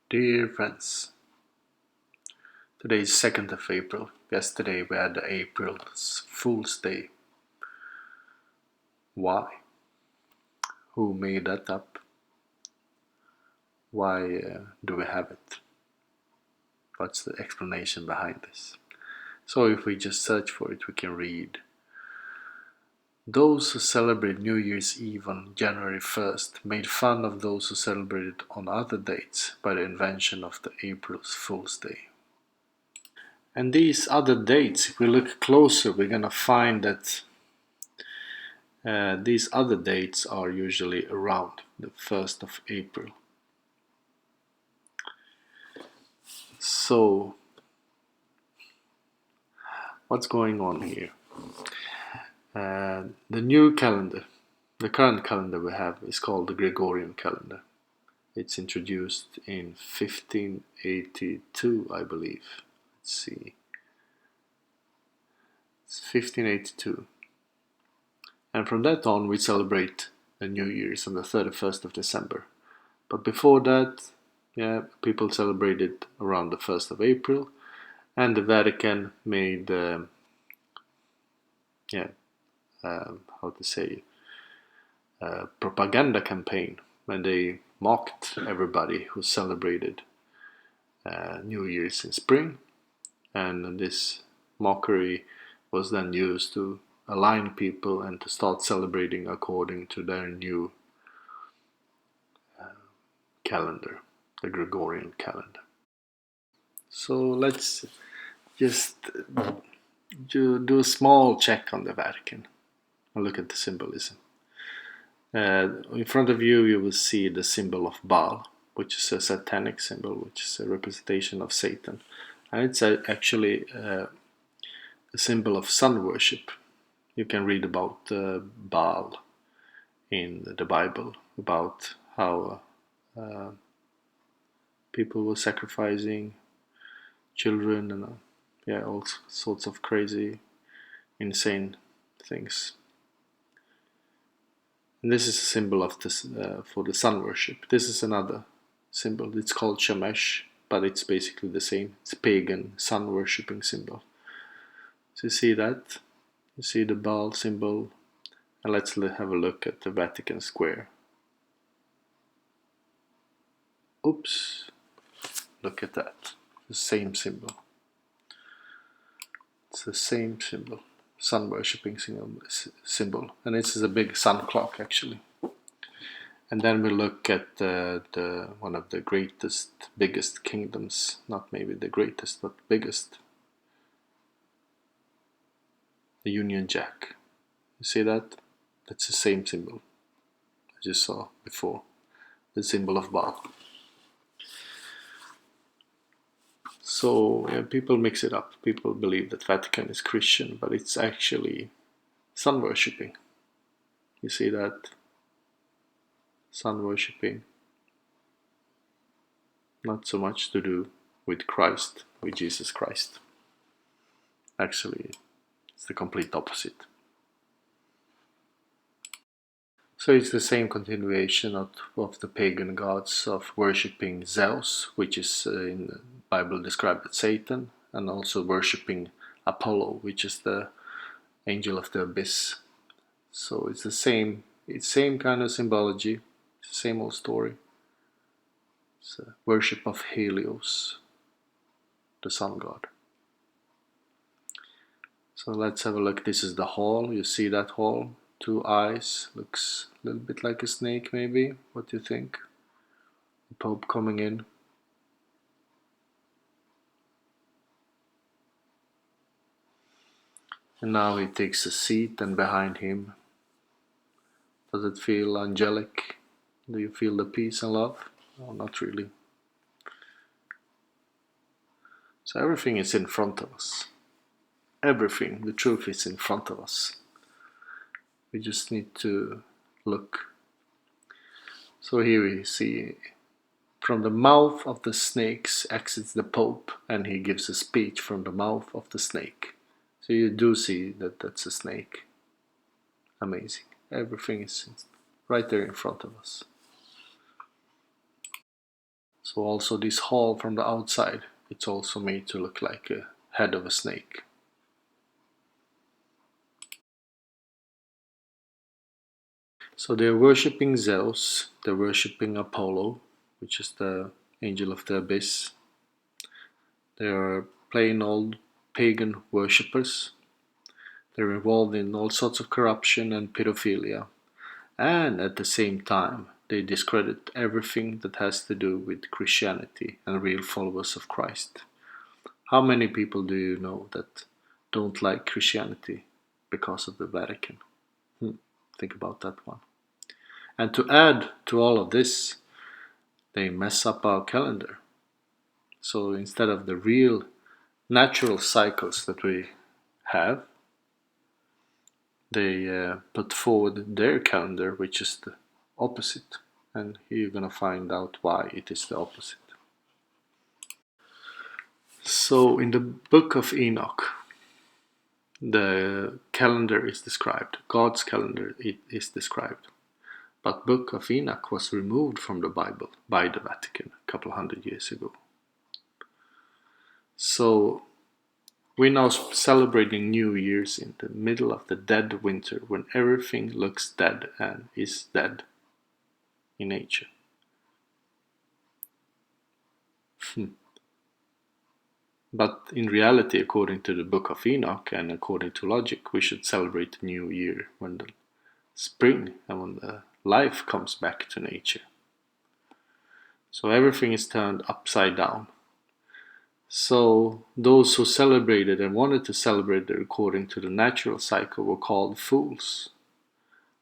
Dear friends, today is 2nd of April. Yesterday we had the April's Fool's Day. Why? Who made that up? Why do we have it? What's the explanation behind this? So if we just search for it, we can read. Those who celebrate New Year's Eve on January 1st made fun of those who celebrated on other dates by the invention of the April's Fool's Day. And these other dates, if we look closer, we're gonna find that these other dates are usually around the 1st of April. So, what's going on here? The new calendar, the current calendar we have, is called the Gregorian calendar. It's introduced in 1582, I believe. Let's see. It's 1582. And from that on, we celebrate the New Year's on the 31st of December. But before that, people celebrated around the 1st of April, and the Vatican made, propaganda campaign when they mocked everybody who celebrated New Year's in spring, and this mockery was then used to align people and to start celebrating according to their new calendar, the Gregorian calendar. So let's just do a small check on the Vatican and look at the symbolism. In front of you, you will see the symbol of Baal, which is a satanic symbol, which is a representation of Satan. And it's actually a symbol of sun worship. You can read about Baal in the Bible, about how people were sacrificing children and all sorts of crazy, insane things. And this is a symbol of this for the sun worship. This is another symbol. It's called Shemesh, but it's basically the same. It's pagan sun worshipping symbol. So you see that? You see the Baal symbol, and let's have a look at the Vatican Square. Oops! Look at that. The same symbol. It's the same symbol. Sun worshipping symbol, and this is a big sun clock actually. And then we look at the one of the biggest kingdoms, not maybe the greatest, but biggest, the Union Jack. You see that? That's the same symbol as you saw before, the symbol of Baal. So people mix it up. People believe that Vatican is Christian, but it's actually sun worshipping. You see that? Sun worshipping. Not so much to do with Christ, with Jesus Christ. Actually, it's the complete opposite. So it's the same continuation of the pagan gods of worshipping Zeus, which is in the Bible described as Satan, and also worshipping Apollo, which is the angel of the abyss. So it's the same kind of symbology, it's the same old story. It's a worship of Helios, the sun god. So let's have a look. This is the hall. You see that hall? 2 eyes, looks a little bit like a snake maybe. What do you think? The Pope coming in. And now he takes a seat, and behind him, does it feel angelic? Do you feel the peace and love? No, not really. So everything is in front of us. Everything, the truth is in front of us. We just need to look. So here we see, from the mouth of the snakes exits the Pope, and he gives a speech from the mouth of the snake. So you do see that that's a snake. Amazing. Everything is right there in front of us. So also this hall from the outside, it's also made to look like a head of a snake. So they're worshipping Zeus, they're worshipping Apollo, which is the angel of the abyss. They're plain old pagan worshippers. They're involved in all sorts of corruption and pedophilia. And at the same time, they discredit everything that has to do with Christianity and real followers of Christ. How many people do you know that don't like Christianity because of the Vatican? Think about that one. And to add to all of this, they mess up our calendar. So instead of the real natural cycles that we have, they put forward their calendar, which is the opposite. And here you're going to find out why it is the opposite. So in the book of Enoch, the calendar is described. God's calendar is described. But book of Enoch was removed from the Bible by the Vatican a couple hundred years ago. So we're now celebrating New Year's in the middle of the dead winter when everything looks dead and is dead in nature. But in reality, according to the book of Enoch and according to logic, we should celebrate the New Year when the spring and when the life comes back to nature. So everything is turned upside down. So those who celebrated and wanted to celebrate it according to the natural cycle were called fools.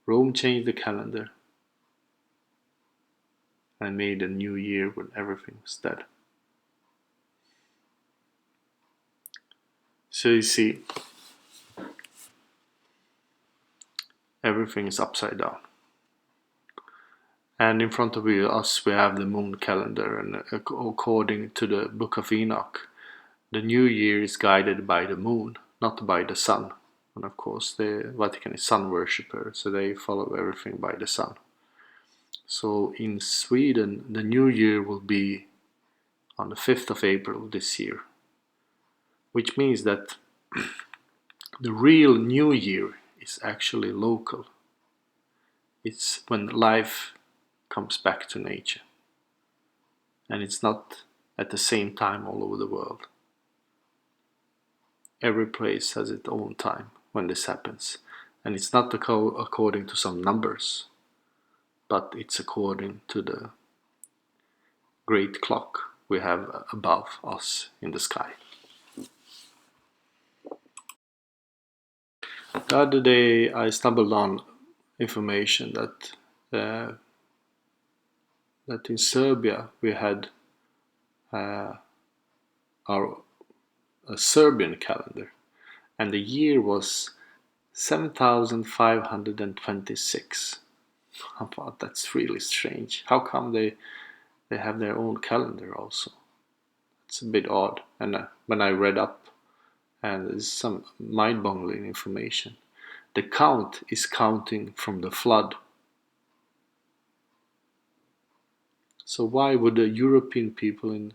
Rome changed the calendar and made a new year when everything was dead. So you see, everything is upside down. And in front of us we have the moon calendar, and according to the book of Enoch, the new year is guided by the moon, not by the sun. And of course the Vatican is sun worshipper, so they follow everything by the sun. So in Sweden the new year will be on the 5th of April this year, which means that the real new year is actually local. It's when life comes back to nature. And it's not at the same time all over the world. Every place has its own time when this happens. And it's not according to some numbers, but it's according to the great clock we have above us in the sky. The other day I stumbled on information that in Serbia we had a Serbian calendar, and the year was 7,526. I thought that's really strange. How come they have their own calendar also? It's a bit odd. And when I read up, and there's some mind-boggling information. The count is counting from the flood. So why would the European people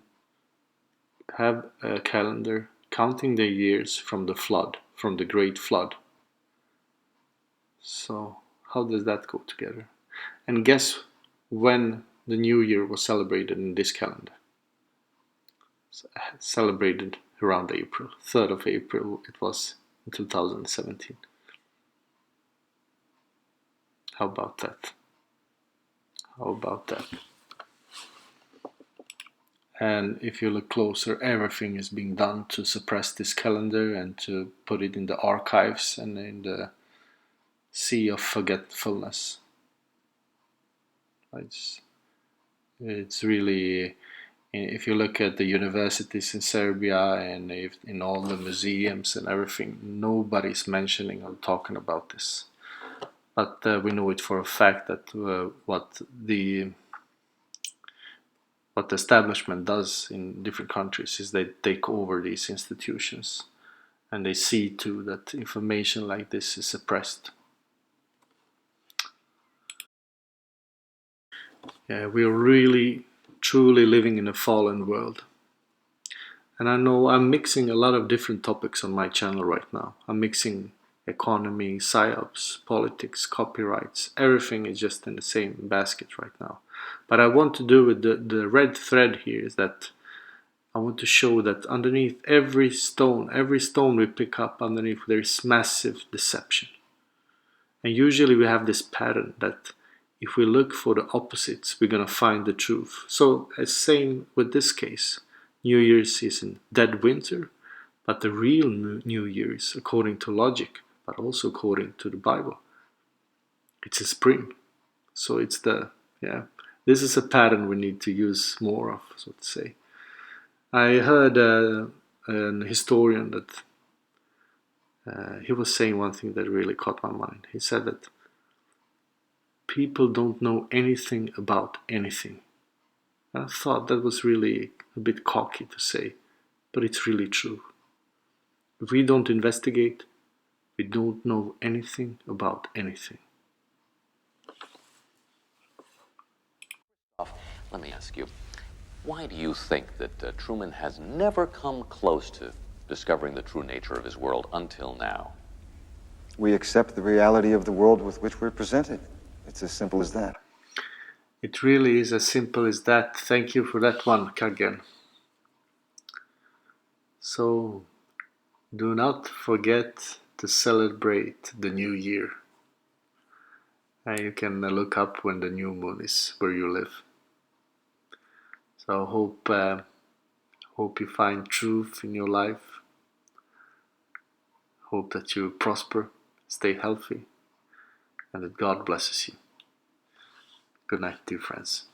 have a calendar counting their years from the flood, from the Great Flood? So how does that go together? And guess when the New Year was celebrated in this calendar? Celebrated around April, 3rd of April it was in 2017. How about that? How about that? And if you look closer, everything is being done to suppress this calendar and to put it in the archives and in the sea of forgetfulness. It's really, if you look at the universities in Serbia and in all the museums and everything, nobody's mentioning or talking about this. But we know it for a fact that what the establishment does in different countries is they take over these institutions and they see to that information like this is suppressed. Yeah, we're really truly living in a fallen world. And I know I'm mixing a lot of different topics on my channel right now. I'm mixing economy, psyops, politics, copyrights. Everything is just in the same basket right now. But I want to do with the red thread here is that I want to show that underneath every stone we pick up underneath, there is massive deception. And usually we have this pattern that if we look for the opposites, we're going to find the truth. So, as same with this case, New Year's is in dead winter, but the real New Year's, according to logic, but also according to the Bible, it's in spring. So it's this is a pattern we need to use more of, so to say. I heard an historian that he was saying one thing that really caught my mind. He said that people don't know anything about anything. I thought that was really a bit cocky to say, but it's really true. If we don't investigate, we don't know anything about anything. Let me ask you, why do you think that Truman has never come close to discovering the true nature of his world until now? We accept the reality of the world with which we're presented. It's as simple as that. It really is as simple as that. Thank you for that one, Kagen. So, do not forget to celebrate the new year. And you can look up when the new moon is where you live. So hope you find truth in your life. Hope that you prosper, stay healthy, and that God blesses you. Good night, dear friends.